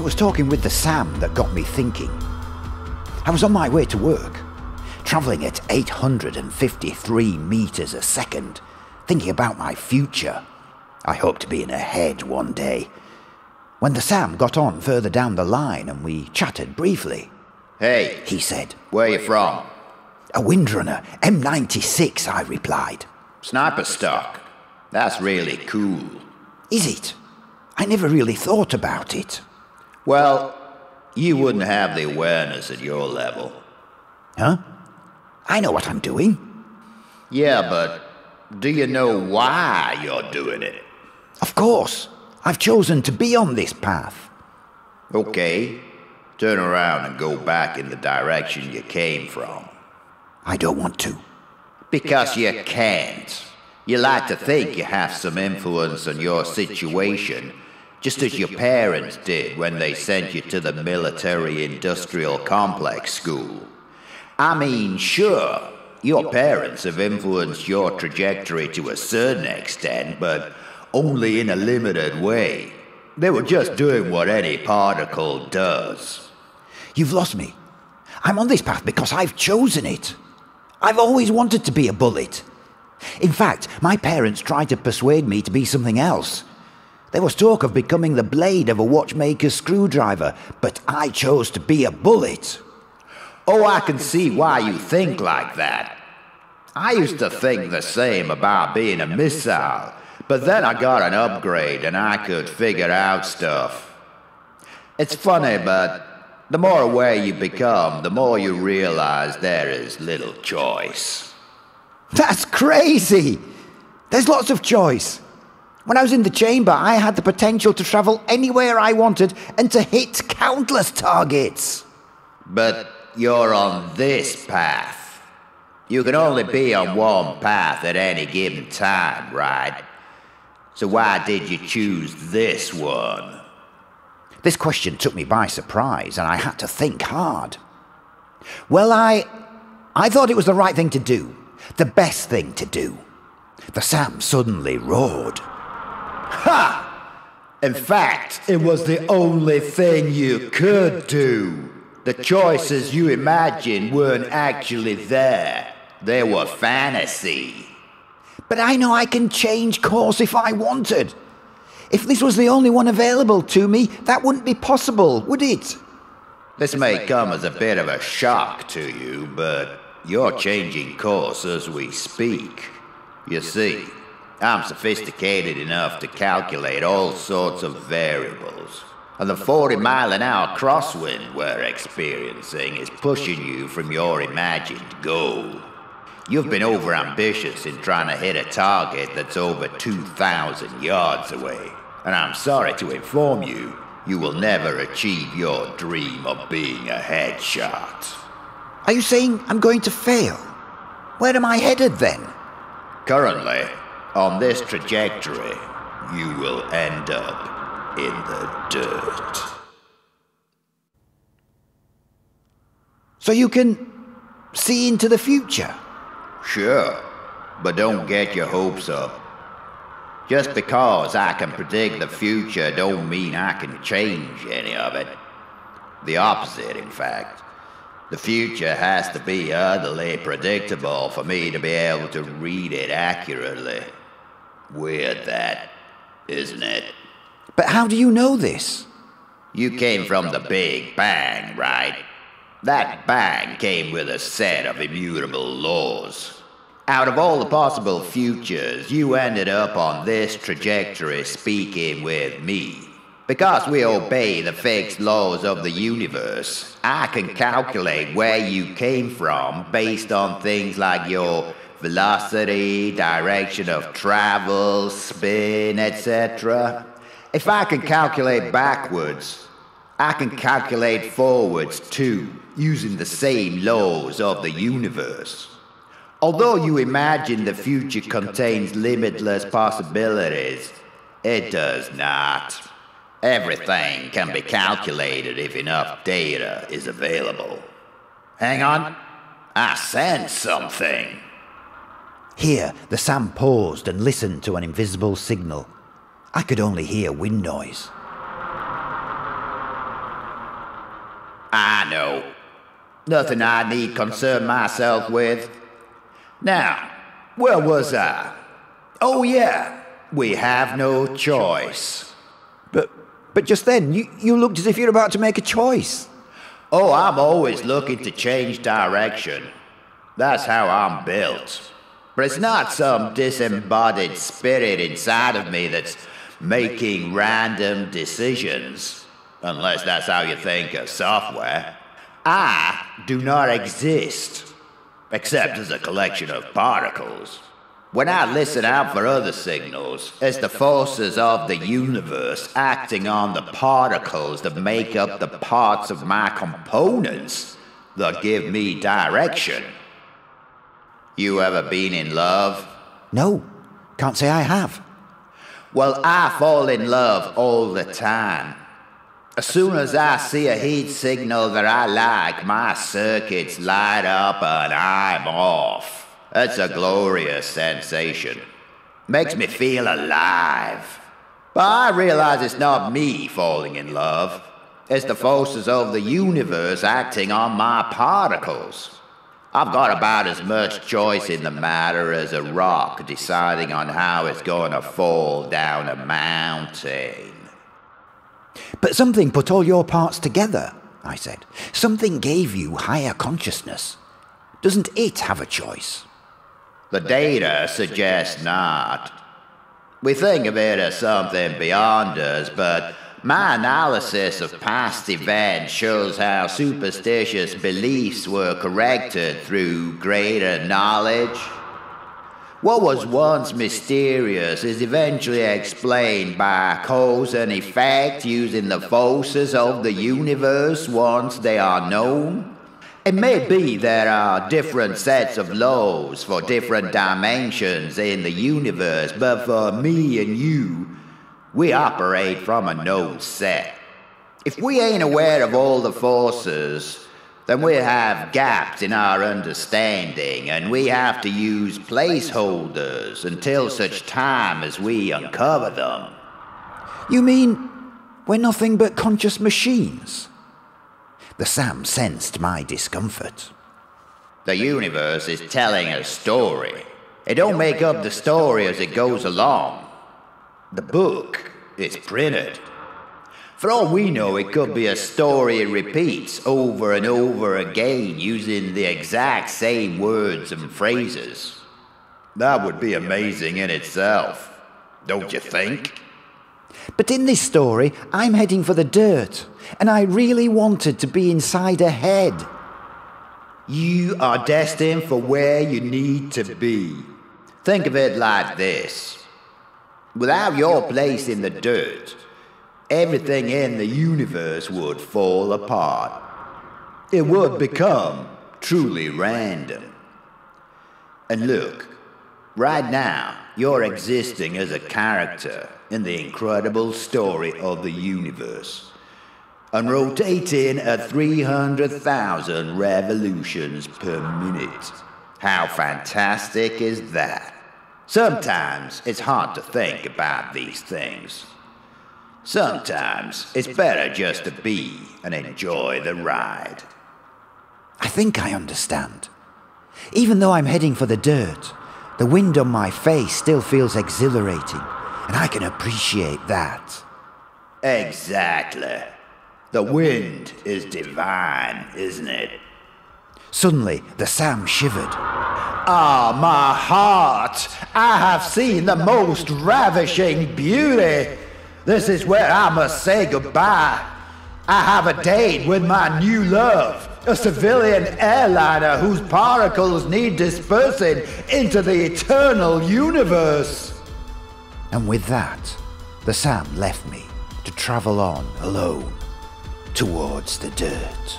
was talking with the Sam that got me thinking. I was on my way to work, travelling at 853 metres a second, thinking about my future. I hope to be in a head one day. When the Sam got on further down the line and we chatted briefly. "Hey," he said. "Where you from?" "A Windrunner, M96, I replied. "Sniper stock. That's really cool." "Is it? I never really thought about it." "Well, you wouldn't have the awareness at your level." "Huh? I know what I'm doing." "Yeah, but do you know why you're doing it?" "Of course. I've chosen to be on this path." "Okay, turn around and go back in the direction you came from." "I don't want to." "Because you can't. You like to think you have some influence on your situation, just as your parents did when they sent you to the military-industrial complex school. I mean, sure, your parents have influenced your trajectory to a certain extent, but only in a limited way. They were just doing what any particle does." "You've lost me. I'm on this path because I've chosen it. I've always wanted to be a bullet. In fact, my parents tried to persuade me to be something else. There was talk of becoming the blade of a watchmaker's screwdriver, but I chose to be a bullet." "Oh, I can see why you think like that. I used to think the same about being a missile, but then I got an upgrade and I could figure out stuff. It's funny, but the more aware you become, the more you realize there is little choice." "That's crazy! There's lots of choice. When I was in the chamber, I had the potential to travel anywhere I wanted and to hit countless targets." "But you're on this path. You can only be on one path at any given time, right? So why did you choose this one?" This question took me by surprise, and I had to think hard. Well, I thought it was the right thing to do, the best thing to do. The Sam suddenly roared. "Ha! In fact, it was the only thing you could do. The choices you imagined weren't actually there. They were fantasy." "But I know I can change course if I wanted. If this was the only one available to me, that wouldn't be possible, would it?" "This may come as a bit of a shock to you, but you're changing course as we speak. You see, I'm sophisticated enough to calculate all sorts of variables, and the 40-mile-an-hour crosswind we're experiencing is pushing you from your imagined goal. You've been overambitious in trying to hit a target that's over 2,000 yards away, and I'm sorry to inform you, you will never achieve your dream of being a headshot." "Are you saying I'm going to fail? Where am I headed then?" "Currently, on this trajectory, you will end up in the dirt." "So you can see into the future?" "Sure, but don't get your hopes up. Just because I can predict the future don't mean I can change any of it. The opposite, in fact. The future has to be utterly predictable for me to be able to read it accurately. Weird that, isn't it?" "But how do you know this?" "You came from the Big Bang, right? That bang came with a set of immutable laws. Out of all the possible futures, you ended up on this trajectory speaking with me. Because we obey the fixed laws of the universe, I can calculate where you came from based on things like your velocity, direction of travel, spin, etc. If I can calculate backwards, I can calculate forwards too, using the same laws of the universe. Although you imagine the future contains limitless possibilities, it does not. Everything can be calculated if enough data is available. Hang on, I sense something." Here, the Sam paused and listened to an invisible signal. I could only hear wind noise. I know. Nothing I need concern myself with. Now, where was I? Oh yeah, we have no choice. But just then, you looked as if you're about to make a choice. Oh, I'm always looking to change direction. That's how I'm built. But it's not some disembodied spirit inside of me that's making random decisions. Unless that's how you think of software. I do not exist, except as a collection of particles. When I listen out for other signals, it's the forces of the universe acting on the particles that make up the parts of my components that give me direction. You ever been in love? No, can't say I have. Well, I fall in love all the time. As soon as I see a heat signal that I like, my circuits light up and I'm off. It's a glorious sensation. Makes me feel alive. But I realize it's not me falling in love. It's the forces of the universe acting on my particles. I've got about as much choice in the matter as a rock deciding on how it's going to fall down a mountain. But something put all your parts together, I said. Something gave you higher consciousness. Doesn't it have a choice? The data suggests not. We think of it as something beyond us, but my analysis of past events shows how superstitious beliefs were corrected through greater knowledge. What was once mysterious is eventually explained by cause and effect using the forces of the universe once they are known. It may be there are different sets of laws for different dimensions in the universe, but for me and you, we operate from a known set. If we ain't aware of all the forces, then we have gaps in our understanding, and we have to use placeholders until such time as we uncover them. You mean we're nothing but conscious machines? The Sam sensed my discomfort. The universe is telling a story. It don't make up the story as it goes along. The book is printed. For all we know, it could be a story it repeats over and over again using the exact same words and phrases. That would be amazing in itself, don't you think? But in this story, I'm heading for the dirt, and I really wanted to be inside a head. You are destined for where you need to be. Think of it like this. Without your place in the dirt, everything in the universe would fall apart. It would become truly random. And look, right now, you're existing as a character in the incredible story of the universe, and rotating at 300,000 revolutions per minute. How fantastic is that? Sometimes it's hard to think about these things. Sometimes it's better just to be and enjoy the ride. I think I understand. Even though I'm heading for the dirt, the wind on my face still feels exhilarating, and I can appreciate that. Exactly. The wind is divine, isn't it? Suddenly, the Sam shivered. Ah, my heart! I have seen the most ravishing beauty! This is where I must say goodbye. I have a date with my new love, a civilian airliner whose particles need dispersing into the eternal universe. And with that, the Sam left me to travel on alone towards the dirt.